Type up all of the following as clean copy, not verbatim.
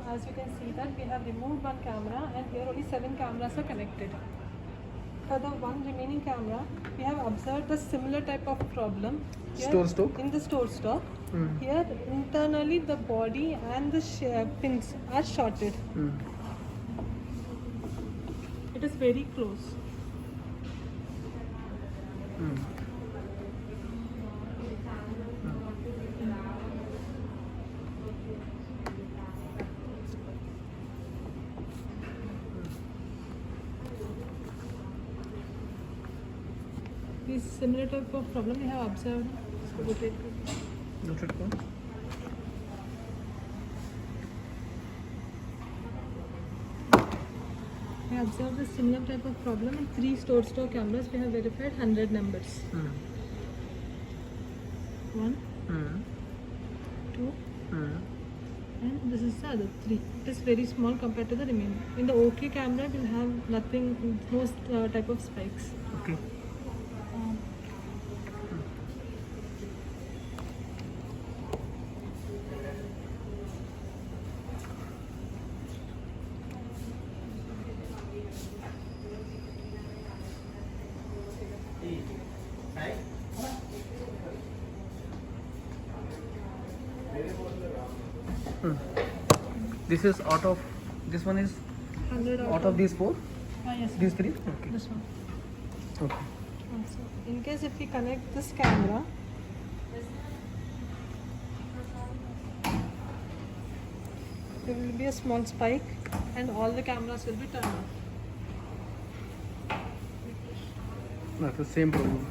as you can see that we have removed one camera and here only 7 cameras are connected. For the one remaining camera, we have observed a similar type of problem. Here stock? In the store stock. Here internally the body and the pins are shorted. It is very close. This similar type of problem we have observed. Noted. We observed a similar type of problem in 3 store cameras. We have verified 100 numbers. 1, 2, and this is the other 3. It is very small compared to the remaining. In the OK camera, we'll have nothing, no type of spikes. Okay. This is out of, this one is 100 out of these 4? Yes. These 3? Okay. This one. Okay. Also, in case if we connect this camera, there will be a small spike and all the cameras will be turned off. That's the same problem.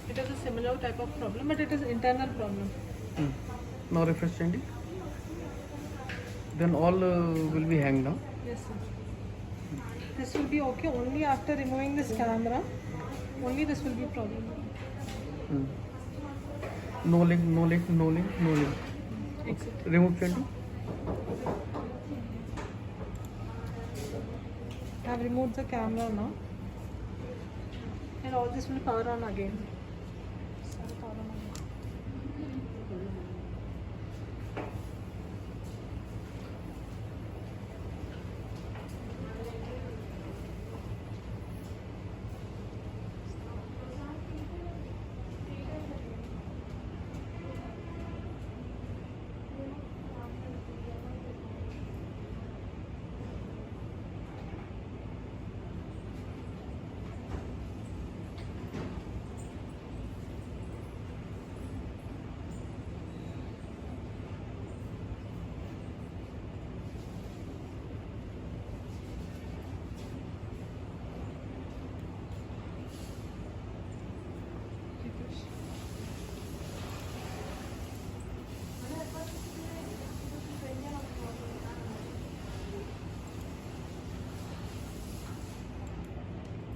It is a similar type of problem, but it is internal problem. Now refresh changing. Then all will be hanged now. Yes, sir. This will be okay only after removing this camera. Only this will be problem. No link, no link, no link, no link. Exit. Remove changing. I have removed the camera now. And all this will power on again. Power on again.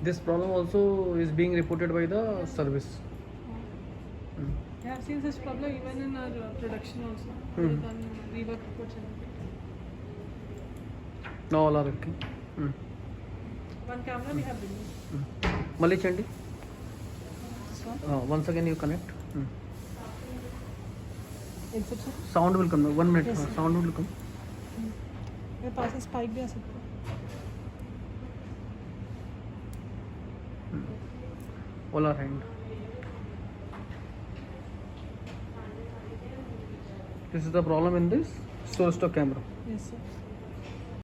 This problem also is being reported by the service. I have seen this problem even in our production also. We have done rework reports. Now all are okay. One camera we have removed. Mali Chandi. This one. Once again you connect. Exit. Sound will come. 1 minute. Yes, sir. Sound will come. मेरे पास spike भी आ सकता है. All are hanged. This is the problem in this source stock camera. Yes, sir.